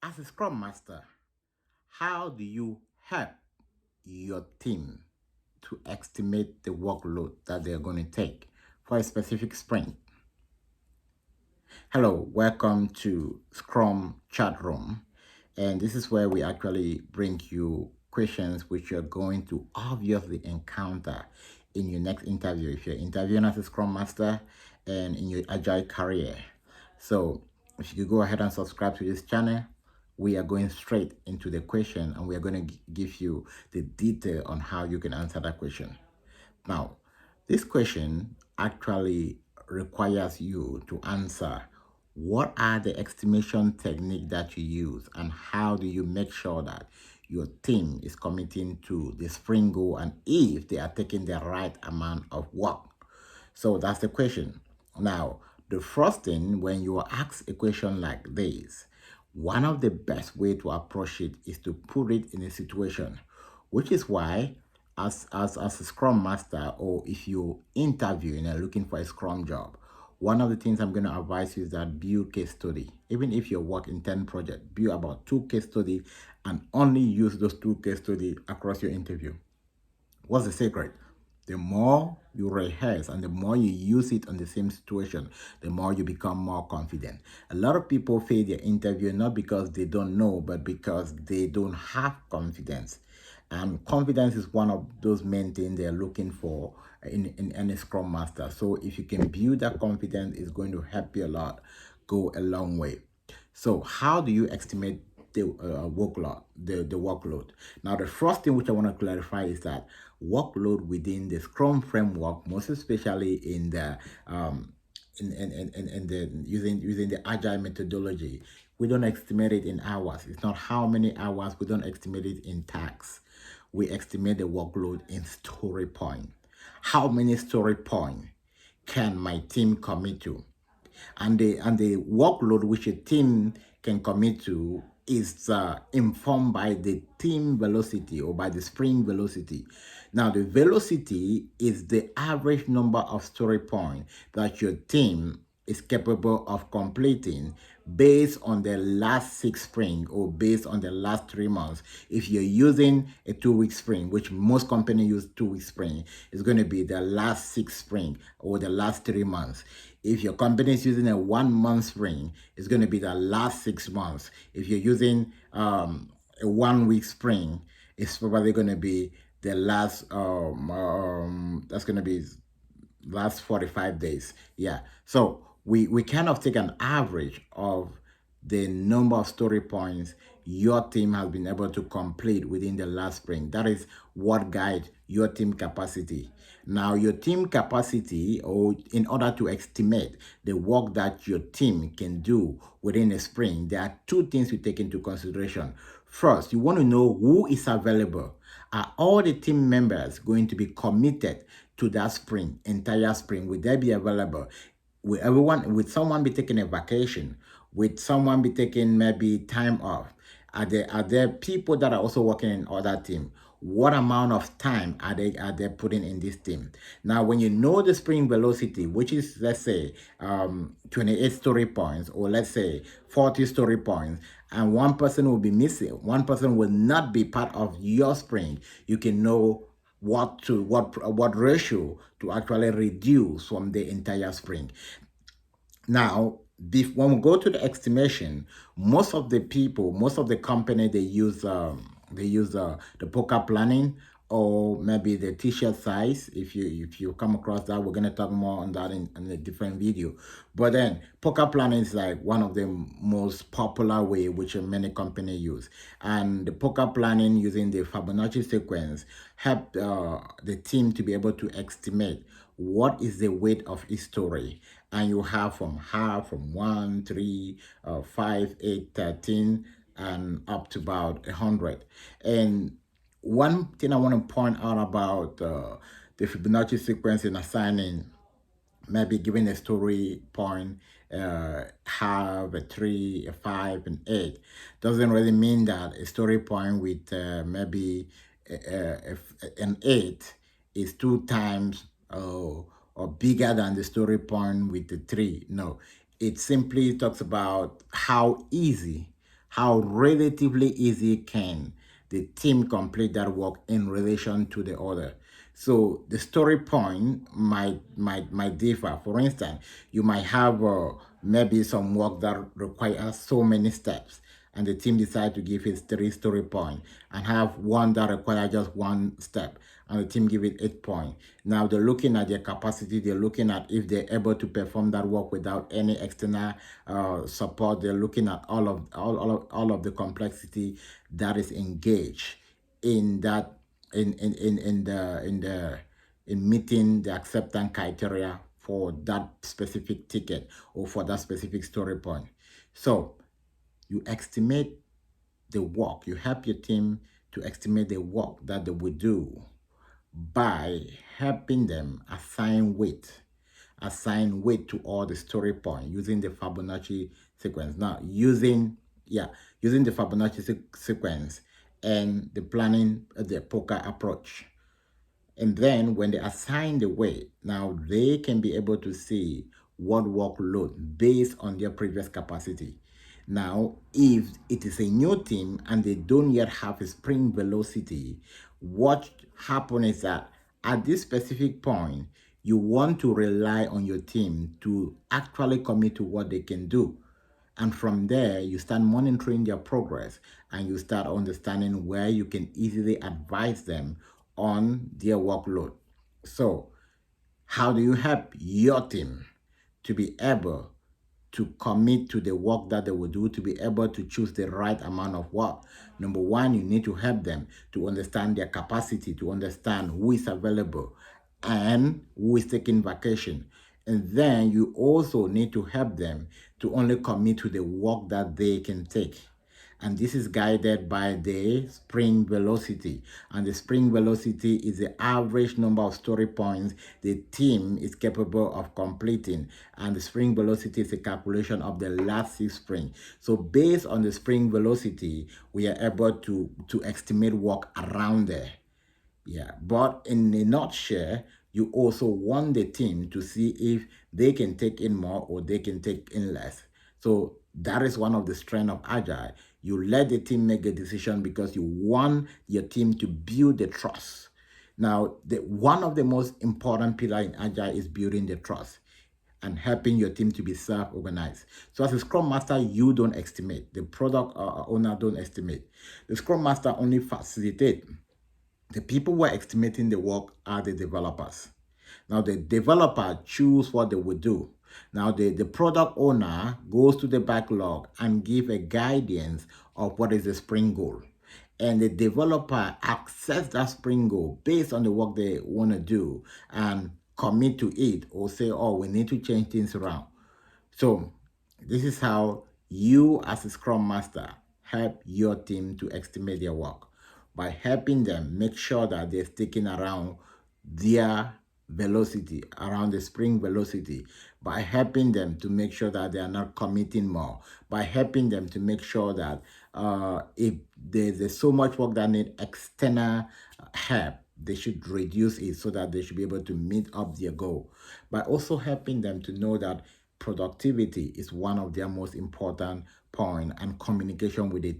As a Scrum Master, how do you help your team to estimate the workload that they're going to take for a specific sprint? Hello, welcome to Scrum Chat Room. And this is where we actually bring you questions which you're going to obviously encounter in your next interview if you're interviewing as a Scrum Master and in your Agile career. So if you could go ahead and subscribe to this channel, we are going straight into the question and we are going to give you the detail on how you can answer that question. Now, this question actually requires you to answer what are the estimation technique that you use and how do you make sure that your team is committing to the sprint goal and if they are taking the right amount of work. So that's the question. Now, the first thing when you are asked a question like this, one of the best way to approach it is to put it in a situation, which is why as a scrum master or if you interviewing and looking for a scrum job, one of the things I'm going to advise you is that build case study. Even if you work in 10 projects, build about 2 case studies and only use those 2 case studies across your interview. What's the secret? The more you rehearse and the more you use it on the same situation, the more you become more confident. A lot of people fail their interview not because they don't know, but because they don't have confidence. And confidence is one of those main things they're looking for in any Scrum Master. So if you can build that confidence, it's going to help you a lot, go a long way. So how do you estimate the workload, the workload? Now, the first thing which I want to clarify is that workload within the Scrum framework, most especially in the in the using the agile methodology, we don't estimate it in hours. It's not how many hours. We don't estimate it in tasks. We estimate the workload in story point. How many story point can my team commit to? And the workload which a team can commit to is informed by the team velocity or by the sprint velocity. Now, the velocity is the average number of story points that your team is capable of completing based on the last 6 sprint or based on the last 3 months. If you're using a 2-week sprint, which most companies use 2-week sprint, it's going to be the last 6 sprint or the last 3 months. If your company is using a 1-month sprint, it's going to be the last 6 months. If you're using a 1-week sprint, it's probably going to be the last that's going to be last 45 days. Yeah. So we kind of take an average of the number of story points your team has been able to complete within the last sprint. That is what guides your team capacity. Now, your team capacity, or in order to estimate the work that your team can do within a sprint, there are 2 things you take into consideration. First, you want to know who is available. Are all the team members going to be committed to that sprint, entire sprint? Will they be available? Will someone be taking a vacation? Will someone be taking maybe time off? Are there people that are also working in other team? What amount of time are they putting in this team? Now, when you know the sprint velocity, which is, let's say, 28 story points, or let's say 40 story points, and one person will be missing, one person will not be part of your sprint, you can know what ratio to actually reduce from the entire sprint. Now, when we go to the estimation, most of the company, they use the poker planning or maybe the t-shirt size. If you come across that, we're going to talk more on that in a different video. But then poker planning is like one of the most popular way which many companies use. And the poker planning using the Fibonacci sequence help the team to be able to estimate what is the weight of each story. And you have from half, from 1, 3, 5, 8, 13, and up to about 100. And one thing I want to point out about the Fibonacci sequence in assigning, maybe giving a story point, half, a 3, a 5, and 8, doesn't really mean that a story point with maybe an 8 is 2 times or bigger than the story point with the 3. No, it simply talks about how easy, how relatively easy can the team complete that work in relation to the other. So the story point might differ. For instance, you might have maybe some work that requires so many steps, and the team decide to give it 3 story point, and have one that requires just 1 step, and the team give it 8 point. Now they're looking at their capacity, they're looking at if they're able to perform that work without any external support. They're looking at all of the complexity that is engaged in that in meeting the acceptance criteria for that specific ticket or for that specific story point. So you estimate the work, you help your team to estimate the work that they will do by helping them assign weight to all the story points using the Fibonacci sequence. Now, using the Fibonacci sequence and the planning, the poker approach. And then when they assign the weight, now they can be able to see what workload based on their previous capacity. Now, if it is a new team and they don't yet have a spring velocity, what happens is that at this specific point, you want to rely on your team to actually commit to what they can do. And from there, you start monitoring their progress and you start understanding where you can easily advise them on their workload. So, how do you help your team to be able to commit to the work that they will do, to be able to choose the right amount of work? Number one, you need to help them to understand their capacity, to understand who is available and who is taking vacation. And then you also need to help them to only commit to the work that they can take. And this is guided by the spring velocity. And the spring velocity is the average number of story points the team is capable of completing. And the spring velocity is a calculation of the last 6 sprints. So based on the spring velocity, we are able to estimate work around there. Yeah, but in a nutshell, you also want the team to see if they can take in more or they can take in less. So that is one of the strengths of Agile. You let the team make a decision because you want your team to build the trust. Now, one of the most important pillars in Agile is building the trust and helping your team to be self-organized. So as a Scrum Master, you don't estimate. The product owner don't estimate. The Scrum Master only facilitate. The people who are estimating the work are the developers. Now the developer choose what they will do. Now the product owner goes to the backlog and give a guidance of what is the sprint goal. And the developer access that sprint goal based on the work they want to do and commit to it or say, oh, we need to change things around. So this is how you as a Scrum Master help your team to estimate their work by helping them make sure that they're sticking around their velocity, around the spring velocity, by helping them to make sure that they are not committing more, by helping them to make sure that if there's so much work that need external help, they should reduce it so that they should be able to meet up their goal, by also helping them to know that productivity is one of their most important points and communication with the